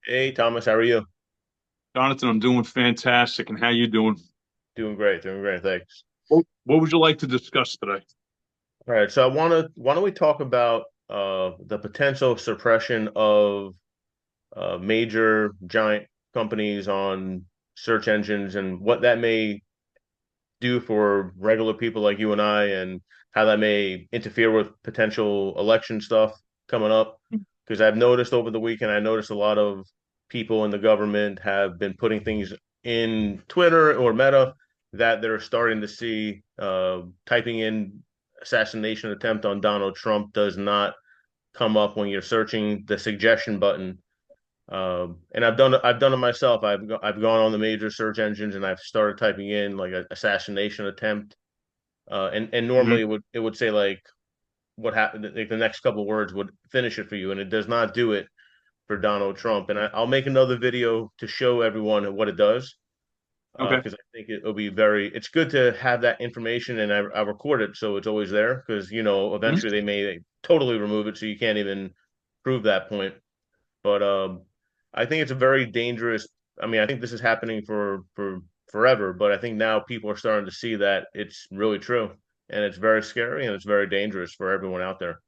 Hey Thomas, how are you? Jonathan, I'm doing fantastic. And how you doing? Doing great, thanks. What would you like to discuss today? All right, so why don't we talk about the potential suppression of major giant companies on search engines and what that may do for regular people like you and I, and how that may interfere with potential election stuff coming up. Because I've noticed over the weekend, I noticed a lot of people in the government have been putting things in Twitter or Meta that they're starting to see. Typing in assassination attempt on Donald Trump does not come up when you're searching the suggestion button. And I've done it myself. I've gone on the major search engines and I've started typing in like a assassination attempt. And Mhm. normally it would say like what happened, like the next couple of words would finish it for you, and it does not do it for Donald Trump. And I'll make another video to show everyone what it does, Okay. because I think it'll be it's good to have that information, and I record it so it's always there, because Mhm. eventually they may totally remove it so you can't even prove that point. But I think it's a very dangerous. I mean, I think this is happening for forever, but I think now people are starting to see that it's really true, and it's very scary and it's very dangerous for everyone out there.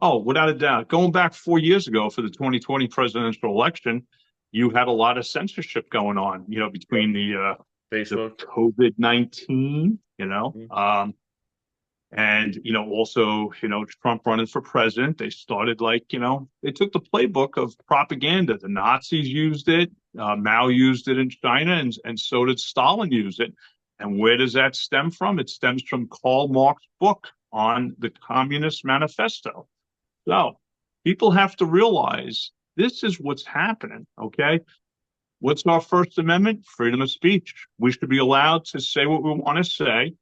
Oh, without a doubt. Going back 4 years ago for the 2020 presidential election, you had a lot of censorship going on, Yep. between the Facebook. COVID-19, Mhm. and also Trump running for president. They started they took the playbook of propaganda. The Nazis used it, Mao used it in China, and so did Stalin use it. And where does that stem from? It stems from Karl Marx's book on the Communist Manifesto. So people have to realize this is what's happening. Okay, what's our First Amendment? Freedom of speech. We should be allowed to say what we want to say,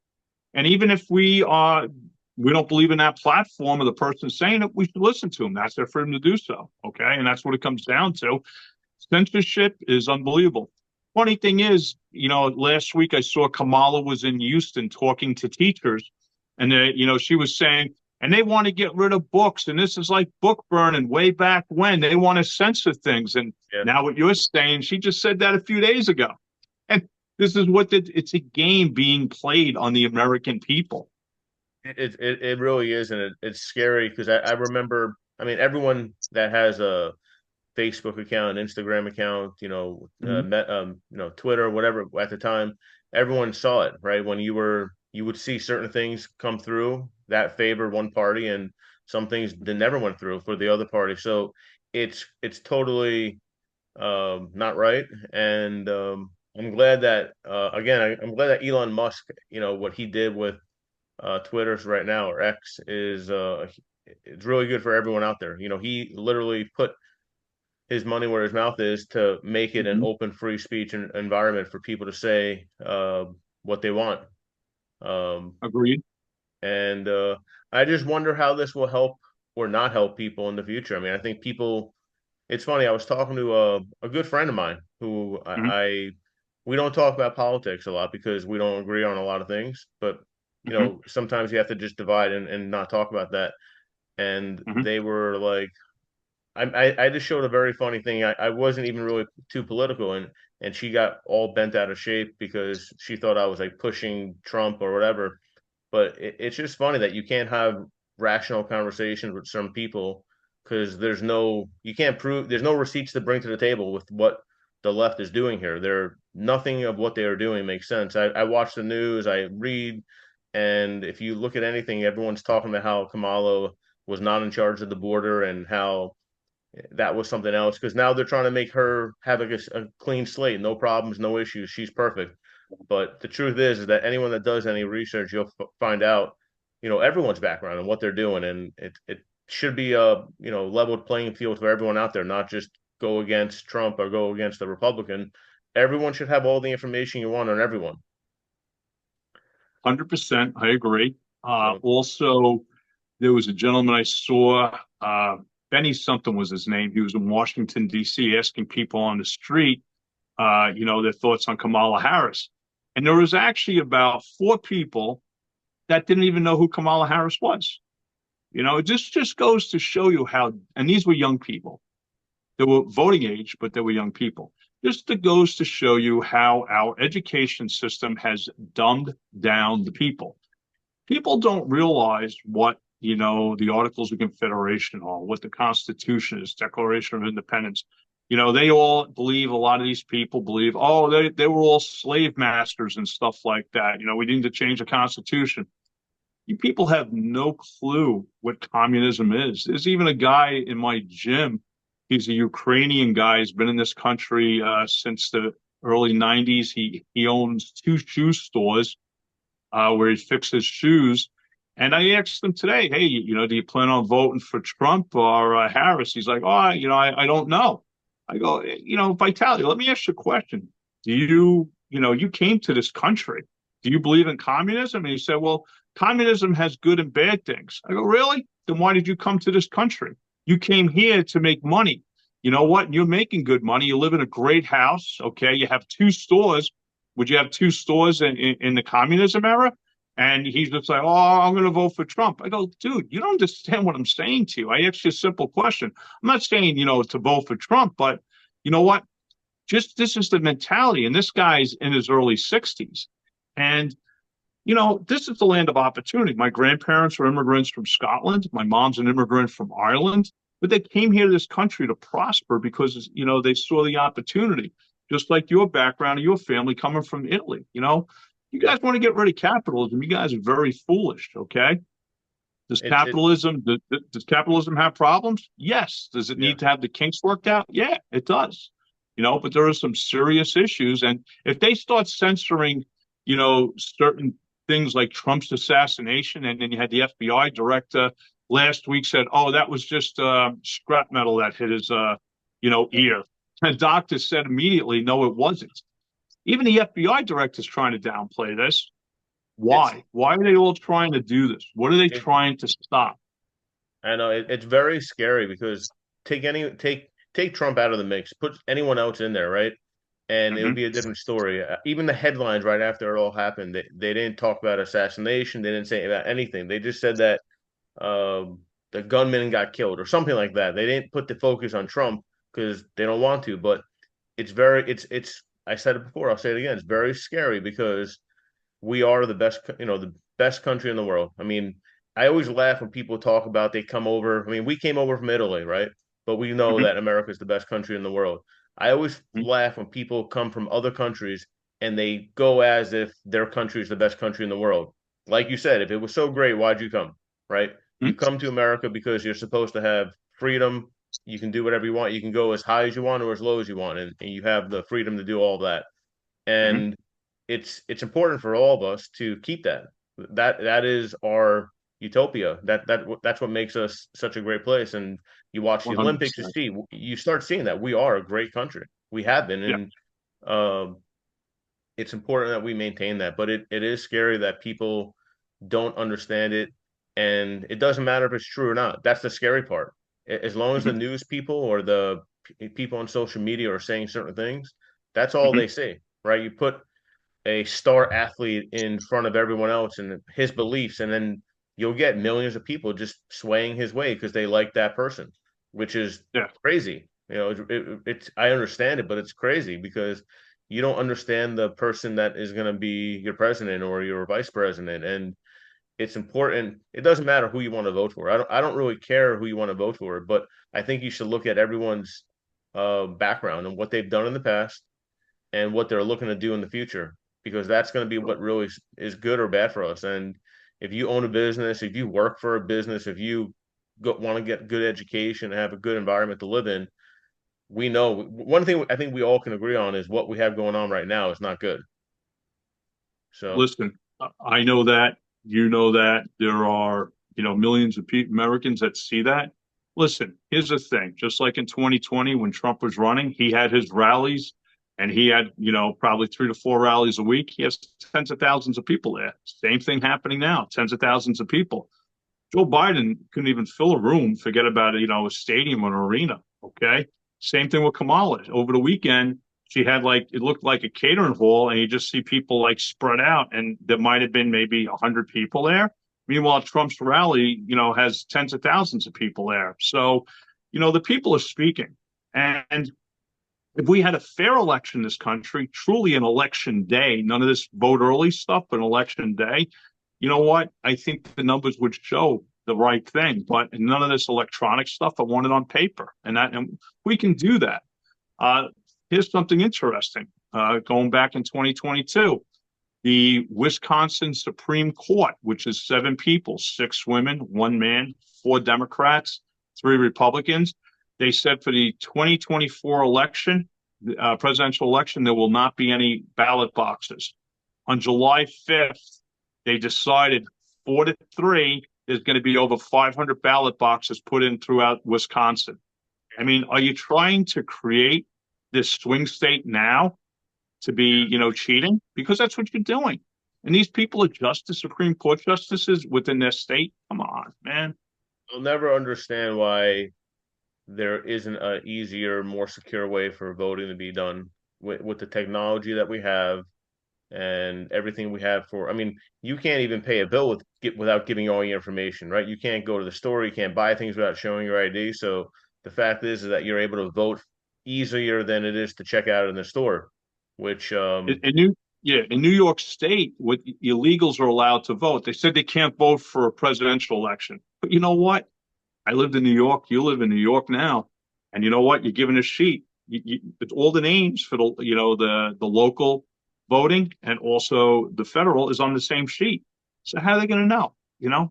and even if we don't believe in that platform or the person saying it, we should listen to them. That's their freedom to do so. Okay. And that's what it comes down to. Censorship is unbelievable. Funny thing is, last week I saw Kamala was in Houston talking to teachers, and she was saying, and they want to get rid of books, and this is like book burning way back when they want to censor things. And Yeah. now what you're saying, she just said that a few days ago. And this is it's a game being played on the American people. It really is, and it's scary because I remember. I mean, everyone that has a Facebook account, Instagram account, Mhm. Twitter, whatever at the time, everyone saw it, right? When you would see certain things come through that favor one party, and some things that never went through for the other party. So it's totally not right. And I'm glad that I'm glad that Elon Musk, what he did with Twitter's right now, or X, is it's really good for everyone out there. He literally put his money where his mouth is to make it an Mhm. open, free speech environment for people to say what they want. Um, Agreed. and I just wonder how this will help or not help people in the future. I mean, I think people. It's funny. I was talking to a good friend of mine who Mhm. we don't talk about politics a lot because we don't agree on a lot of things. But Mhm. sometimes you have to just divide and not talk about that. And Mhm. they were like, I just showed a very funny thing. I wasn't even really too political, and she got all bent out of shape because she thought I was like pushing Trump or whatever. But it's just funny that you can't have rational conversations with some people because you can't prove, there's no receipts to bring to the table with what the left is doing here. Nothing of what they are doing makes sense. I watch the news, I read, and if you look at anything, everyone's talking about how Kamala was not in charge of the border and how that was something else, because now they're trying to make her have a clean slate, no problems, no issues, she's perfect. But the truth is that anyone that does any research, you'll find out, everyone's background and what they're doing, and it should be a leveled playing field for everyone out there, not just go against Trump or go against the Republican. Everyone should have all the information you want on everyone. 100%. I agree. So Also, there was a gentleman I saw, Benny something was his name. He was in Washington, D.C., asking people on the street, their thoughts on Kamala Harris. And there was actually about four people that didn't even know who Kamala Harris was. It just goes to show you how, and these were young people. that were voting age, but they were young people. Just goes to show you how our education system has dumbed down the people. People don't realize what, the Articles of Confederation are, what the Constitution is, Declaration of Independence. They all believe, a lot of these people believe, oh, they were all slave masters and stuff like that. We need to change the Constitution. You people have no clue what communism is. There's even a guy in my gym. He's a Ukrainian guy. He's been in this country since the early 90s. He owns two shoe stores where he fixes shoes. And I asked him today, hey, do you plan on voting for Trump or Harris? He's like, oh, I don't know. I go, Vitaly, let me ask you a question. Do you came to this country. Do you believe in communism? And he said, well, communism has good and bad things. I go, really? Then why did you come to this country? You came here to make money. You know what? You're making good money. You live in a great house. Okay. You have two stores. Would you have two stores in the communism era? And he's just like, oh, I'm going to vote for Trump. I go, dude, you don't understand what I'm saying to you. I asked you a simple question. I'm not saying, to vote for Trump, but you know what? Just this is the mentality. And this guy's in his early 60s. And, this is the land of opportunity. My grandparents were immigrants from Scotland. My mom's an immigrant from Ireland. But they came here to this country to prosper because, they saw the opportunity. Just like your background and your family coming from Italy. You guys want to get rid of capitalism. You guys are very foolish, okay? Does It's it, capitalism have problems? Yes. Does it yeah. need to have the kinks worked out? Yeah, it does. But there are some serious issues. And if they start censoring, certain things like Trump's assassination, and then you had the FBI director last week said, oh, that was just scrap metal that hit his, ear. And doctor said immediately, no, it wasn't. Even the FBI director is trying to downplay this. It's Why? Why are they all trying to do this? What are they it, trying to stop? I know it's very scary because take Trump out of the mix, put anyone else in there, right? And it would Hmm. be a different story. Even the headlines right after it all happened, they didn't talk about assassination. They didn't say about anything. They just said that the gunman got killed or something like that. They didn't put the focus on Trump because they don't want to. But it's. I said it before. I'll say it again. It's very scary because we are the best, the best country in the world. I mean, I always laugh when people talk about they come over. I mean, we came over from Italy, right? But we know Hmm. that America is the best country in the world. I always laugh when people come from other countries and they go as if their country is the best country in the world. Like you said, if it was so great, why'd you come, right? You come to America because you're supposed to have freedom. You can do whatever you want. You can go as high as you want or as low as you want, and you have the freedom to do all that. Hmm. And it's important for all of us to keep that. That is our utopia. That's what makes us such a great place. And you watch the Olympics, 100%. you start seeing that we are a great country. We have been, Yeah. and um, it's important that we maintain that. But it is scary that people don't understand it, and it doesn't matter if it's true or not. That's the scary part. As long as the Hmm. news people or the people on social media are saying certain things, that's all Hmm. they say, right? You put a star athlete in front of everyone else and his beliefs, and then you'll get millions of people just swaying his way because they like that person, which is Yeah. crazy. It's I understand it, but it's crazy because you don't understand the person that is going to be your president or your vice president, and it's important. It doesn't matter who you want to vote for. I don't really care who you want to vote for, but I think you should look at everyone's background and what they've done in the past and what they're looking to do in the future, because that's going to be what really is good or bad for us. And if you own a business, if you work for a business, if you want to get good education and have a good environment to live in, we know one thing I think we all can agree on is what we have going on right now is not good. So Listen, I know that, that there are, millions of Americans that see that. Listen, here's the thing. Just like in 2020, when Trump was running, he had his rallies and he had, probably 3 to 4 rallies a week. He has tens of thousands of people there. Same thing happening now, tens of thousands of people. Joe Biden couldn't even fill a room, forget about it, a stadium or an arena. Okay. Same thing with Kamala. Over the weekend, she had it looked like a catering hall, and you just see people spread out, and there might have been maybe 100 people there. Meanwhile, Trump's rally, has tens of thousands of people there. So, the people are speaking. And if we had a fair election in this country, truly an election day, none of this vote early stuff, but an election day, you know what? I think the numbers would show the right thing, but none of this electronic stuff. I want it on paper, and we can do that. Uh, Here's something interesting. Going back in 2022, the Wisconsin Supreme Court, which is 7 people, 6 women, 1 man, 4 Democrats, 3 Republicans. They said for the 2024 election, presidential election, there will not be any ballot boxes. On July 5th, they decided 4-3, there's going to be over 500 ballot boxes put in throughout Wisconsin. I mean, are you trying to create this swing state now to be, cheating? Because that's what you're doing. And these people are Supreme Court justices within their state. Come on, man. I'll never understand why there isn't an easier, more secure way for voting to be done with the technology that we have and everything we have for. I mean, you can't even pay a bill without giving all your information, right? You can't go to the store, you can't buy things without showing your ID. So the fact is that you're able to vote easier than it is to check out in the store, which In New York State, what illegals are allowed to vote. They said they can't vote for a presidential election. But you know what? I lived in New York. You live in New York now, and you know what? You're given a sheet. It's all the names for the local voting and also the federal is on the same sheet. So how are they going to know?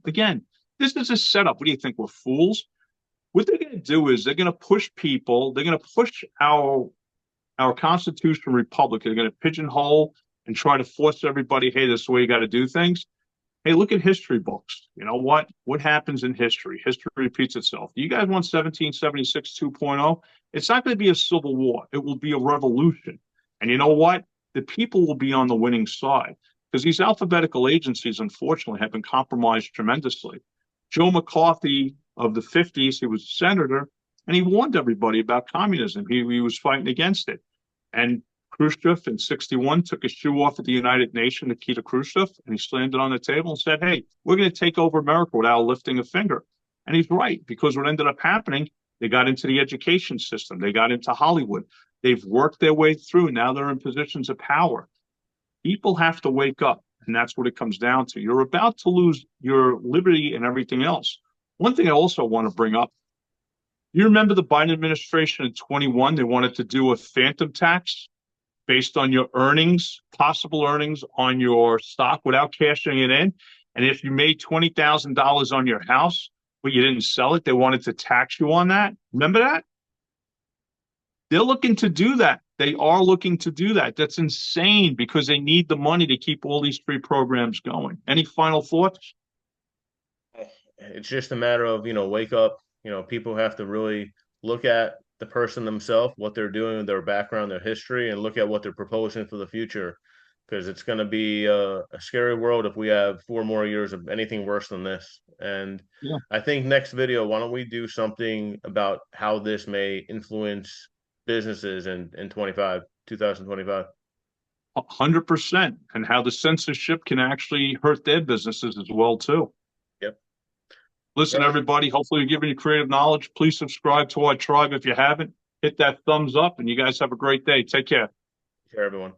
Again, this is a setup. What do you think? We're fools. What they're going to do is they're going to push people. They're going to push our constitutional republic. They're going to pigeonhole and try to force everybody. Hey, this is the way you got to do things. Hey, look at history books. You know what? What happens in history? History repeats itself. You guys want 1776 2.0? It's not going to be a civil war. It will be a revolution. And you know what? The people will be on the winning side because these alphabetical agencies, unfortunately, have been compromised tremendously. Joe McCarthy of the 50s, he was a senator, and he warned everybody about communism. He was fighting against it. And Khrushchev in 61 took his shoe off at the United Nations, Nikita Khrushchev, and he slammed it on the table and said, hey, we're going to take over America without lifting a finger. And he's right, because what ended up happening, they got into the education system. They got into Hollywood. They've worked their way through. Now they're in positions of power. People have to wake up, and that's what it comes down to. You're about to lose your liberty and everything else. One thing I also want to bring up, you remember the Biden administration in 21, they wanted to do a phantom tax based on your earnings, possible earnings on your stock without cashing it in. And if you made $20,000 on your house, but you didn't sell it, they wanted to tax you on that. Remember that? They're looking to do that. They are looking to do that. That's insane because they need the money to keep all these free programs going. Any final thoughts? it's just a matter of, wake up. People have to really look at the person themselves, what they're doing, their background, their history, and look at what they're proposing for the future. Because it's going to be a scary world if we have 4 more years of anything worse than this. And Yeah. I think next video, why don't we do something about how this may influence businesses in 2025? 100%. And how the censorship can actually hurt their businesses as well, too. Yep. Listen, Yeah. everybody, hopefully you're giving you creative knowledge. Please subscribe to our tribe if you haven't. Hit that thumbs up, and you guys have a great day. Take care. Take care, everyone.